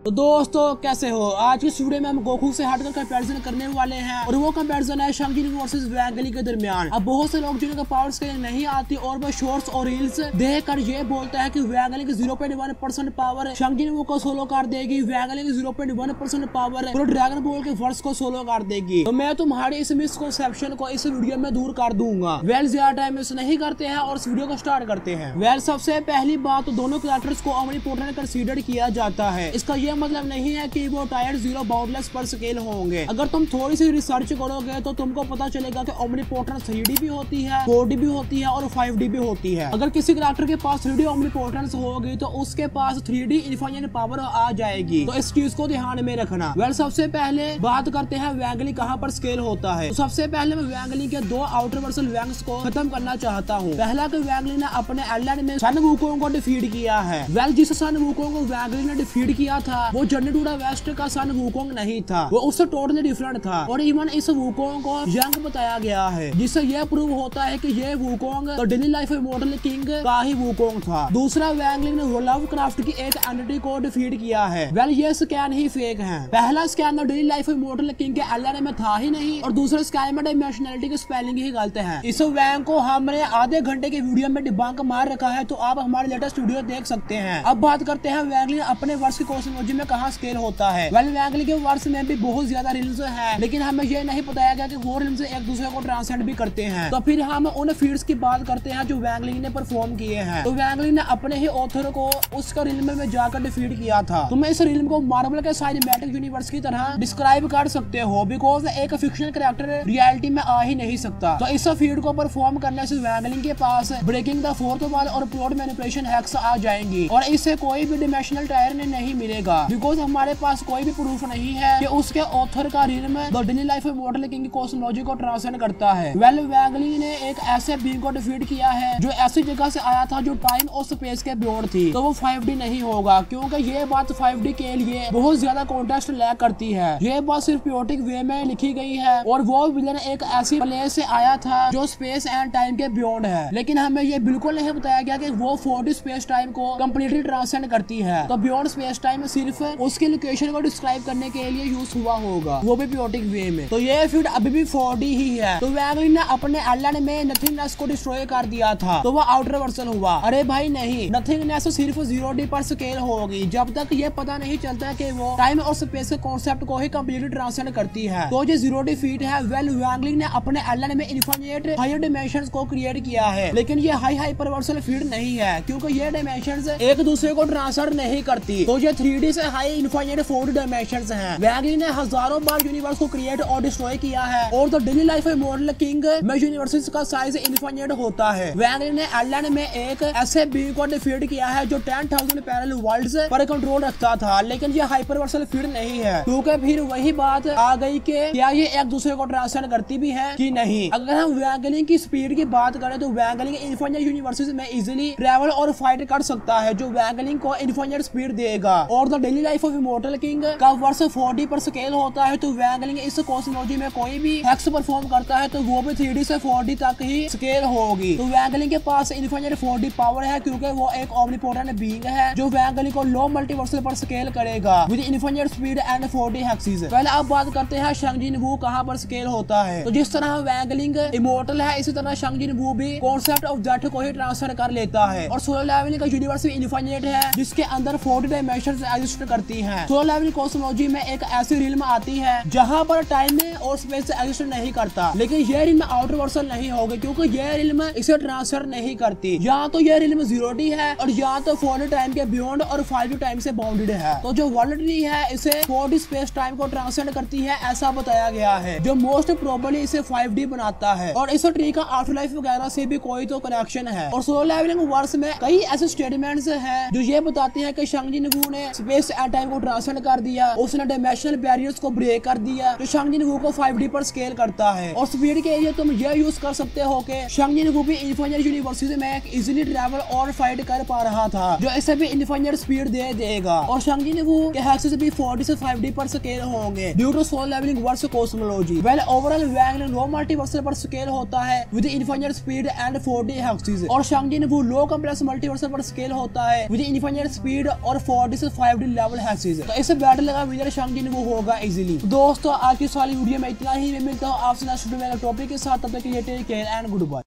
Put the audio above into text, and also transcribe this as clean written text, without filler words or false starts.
तो दोस्तों कैसे हो। आज की वीडियो में हम गोकू से हटकर कंपैरिजन करने वाले हैं और वो कंपैरिजन है शंगिन वर्सेस वैंगली के दरमियान। अब बहुत से लोग जिनके पावर स्केलिंग नहीं आती और वो शॉर्ट्स और रील्स देखकर ये बोलते हैं कि वैंगली की 0.1% पावर शंगिन को सोलो कर देगी, वैंगली की 0.1% पावर पूरे ड्रैगन बॉल के वर्स को सोलो कर देगी। तो मैं तुम्हारी इस मिसकंसेप्शन को इस वीडियो में दूर कर दूंगा। वेल ज्यादा टाइम मिस नहीं करते हैं और इस वीडियो को स्टार्ट करते हैं। वेल सबसे पहली बात, दोनों कैरेक्टर्स को ओमनीपोटेंट कंसीडर किया जाता है। इसका ये मतलब नहीं है कि वो टायर 0 बाउंडलेस पर स्केल होंगे। अगर तुम थोड़ी सी रिसर्च करोगे तो तुमको पता चलेगा कि ओमनीपोटेंट 3D भी होती है, 4D भी होती है और 5D भी होती है। अगर किसी कैरेक्टर के पास 3D ओमनीपोटेंस होगी तो उसके पास 3D इनफाइनाइट पावर आ जाएगी। तो इस चीज को ध्यान में रखना। वेल सबसे पहले बात करते हैं वैंगली कहाँ पर स्केल होता है। तो सबसे पहले मैं वैंगली के दो आउटर वर्सल वैंग्स को खत्म करना चाहता हूँ। पहला कि वैंगली ने अपने एलएन में सन वुकोंग को डिफीट किया है। वेल जिस सन वुकोंग को वैंगली ने डिफीट किया था वो जर्नीटूडा वेस्ट का सन वुकोंग नहीं था, वो उससे टोटली डिफरेंट था। और इवन इस वुकोंग को यंग बताया गया है, जिससे यह प्रूव होता है कि ये वुकोंग तो डेली लाइफ इमॉर्टल किंग का ही वुकोंग था। दूसरा वैंगली ने लवक्राफ्ट की एक एंटिटी को डिफीट किया है। वेल ये स्कैन ही फेक है। पहला स्कैन तो डेली लाइफ इमॉर्टल किंग के एलएन में था ही नहीं और दूसरा स्कैन में डायमेंशनलिटी की स्पेलिंग ही गलत है। इस वैंग को हमने आधे घंटे के वीडियो में डिबंक मार रखा है, तो आप हमारे लेटेस्ट वीडियो देख सकते हैं। अब बात करते हैं वैंगली अपने वर्ष की कॉस्मोलॉजी में कहाँ स्केल होता है। वेल वैंगली के वर्ष में भी बहुत ज्यादा रिल्स हैं, लेकिन हमें ये नहीं बताया गया कि वो रिल्स एक दूसरे को ट्रांसेंड भी करते हैं। तो फिर हम उन फीड्स की बात करते हैं जो वैंगली ने परफॉर्म किए हैं। तो वैंगली ने अपने ही ऑथर को उसका रिल्म में जाकर डिफीट किया था। तुम इस रिल्म को मार्वल के सिनेमैटिक यूनिवर्स की तरह डिस्क्राइब कर सकते हो, बिकॉज एक फिक्शनल कैरेक्टर रियलिटी में आ ही नहीं सकता। तो इस फीड को परफॉर्म करने से वैंगली के पास ब्रेकिंग द फोर्थ वॉल और प्लॉट मैनिपुलेशन हैक्स आ जाएंगी और इससे कोई भी डिमेंशनल टायर नहीं मिलेगा, बिकॉज हमारे पास कोई भी प्रूफ नहीं है कि उसके ऑथर का realm the daily life immortal king की कॉस्मोलॉजी को ट्रांसेंड करता है। वेल वैंगली ने एक ऐसे बीइंग को डिफीट किया है जो ऐसी जगह से आया था जो टाइम और स्पेस के बियॉन्ड थी, तो वो 5D नहीं होगा, क्योंकि ये बात 5D के लिए बहुत ज्यादा कॉन्टेक्स्ट लैक करती है। ये बात सिर्फ पीरियोडिक वे में लिखी गई है और वो विलन एक ऐसी प्लेस से आया था जो स्पेस एंड टाइम के बियॉन्ड है, लेकिन हमें ये बिल्कुल नहीं बताया गया कि वो 4D स्पेस टाइम को कम्प्लीटली ट्रांसेंड करती है। तो बियॉन्ड स्पेस टाइम सिर्फ उसकी लोकेशन को डिस्क्राइब करने के लिए यूज हुआ होगा, वो भी पीरियोडिक वे में। तो ये फीड अभी भी 4D ही है। तो वैंगली ने अपने एलएन में नथिंगनेस को डिस्ट्रॉय कर दिया था, तो वो आउटर वर्सल हुआ। अरे भाई नहीं, नथिंगनेस सिर्फ 0D पर स्केल होगी जब तक ये पता नहीं चलता कि वो टाइम और स्पेस के कॉन्सेप्ट को ही कम्प्लीटली ट्रांसेंड करती है। तो ये 0D फीट है। वेल वैंगली ने अपने एलएन में इनफाइनाइट हायर डायमेंशंस को क्रिएट किया है, लेकिन ये हाई हाइपरवर्सल फीड नहीं है, क्योंकि ये डायमेंशंस एक दूसरे को ट्रांसफर नहीं करती। तो ये 3D से हाई इनफाइनाइट 4D डायमेंशंस हैं। वैंगली ने हजारों बार यूनिवर्स को क्रिएट और डिस्ट्रॉय किया है और the daily life immortal king में यूनिवर्सेस का साइज इनफाइनाइट होता है। वैंगली ने एलएन में एक ऐसे बीइंग को डिफीट किया है जो 10,000 पैरेलल वर्ल्ड्स पर कंट्रोल रखता था, लेकिन ये हाइपरवर्सल फीड नहीं है, क्योंकि फिर वही बात आ गई कि क्या ये एक दूसरे को ट्रांसफर करती भी है कि नहीं। अगर हम वैंगली की स्पीड की बात करें तो वैंगली इनफाइनाइट यूनिवर्सेस में इजीली ट्रैवल और फाइट कर सकता है, जो वैंगली को इनफाइनाइट स्पीड देगा। और the daily life of immortal king का वर्स 4D पर स्केल होता है, तो वैंगली इस कॉस्मोलॉजी में कोई भी हैक्स परफॉर्म करता है तो वो भी 3D से 4D तक ही स्केल होगी। तो वैंगली के पास इनफाइनाइट 4D पावर है, क्योंकि वो एक ओमनीपोटेंट बीइंग है जो वैंगली को लो मल्टीवर्सल पर स्केल करेगा with infinite speed and 4D हैक्सेस। पहले अब बात करते हैं शंगजिन वू कहां पर स्केल होता है। तो जिस तरह वैंगली इमॉर्टल है, इसी तरह शंगजिन वू भी कॉन्सेप्ट ऑफ डेथ को ही ट्रांसफर कर लेता है। और सोलर लेवल का यूनिवर्स इनफाइनाइट है जिसके अंदर 4D डायमेंशंस एग्जिस्ट करती हैं। सोलर लेवल कॉस्मोलॉजी में एक ऐसी रिल्म आती है जहां पर टाइम और स्पेस एग्जिस्ट नहीं करता, लेकिन ये रिल्म आउटर वर्सल नहीं होगी, क्योंकि ये रिल्म इसे ट्रांसफर नहीं करती। या तो ये रिल्म 0D है और या तो 4D टाइम के बियॉन्ड और 5D टाइम से बाउंडेड है। तो जो वर्ल्ड ट्री है इसे 4D स्पेस टाइम को ट्रांसेंड करती है, ऐसा बताया गया है, जो मोस्ट प्रोबेबली इसे 5D बनाता है। और इस ट्री का आफ्टर लाइफ वगैरह से भी कोई तो कनेक्शन है। और सोलर लेवलिंग वर्स में कई ऐसे स्टेटमेंट्स हैं जो ये बताते हैं कि शंगजिन वू ने स्पेस एंड टाइम को ट्रांसेंड कर दिया, उसने डायमेंशनल बैरियर्स को ब्रेक कर दिया, जो शंगजिन वू को 5D पर स्केल करता है। और स्पीड के लिए तुम ये यूज कर सकते हो कि शंगजिन वू भी इनफाइनाइट यूनिवर्सेस में इजीली ट्रैवल और फाइट कर पा रहा था, जो इसे भी इनफाइनाइट स्पीड दे देगा। और शंगजिन वू के हैक्सेस भी 4D से 5D पर स्केल होंगे due to solar leveling verse cosmology. Well overall Wang Lin low multiversal पर स्केल होता है with infinite speed and 4D हैक्सेस, और Shangjin Wu low complex multiversal पर स्केल होता है विद इनफाइनाइट स्पीड और 4D से 5D लेवल हैक्सेस। तो इस बैटल का विनर शांगिन वो होगा इजीली। दोस्तों आज की इस वाली वीडियो में इतना ही। मैं मिलता हूँ आपसे नेक्स्ट वीडियो में टॉपिक के साथ। तब तक के लिए take care and good bye.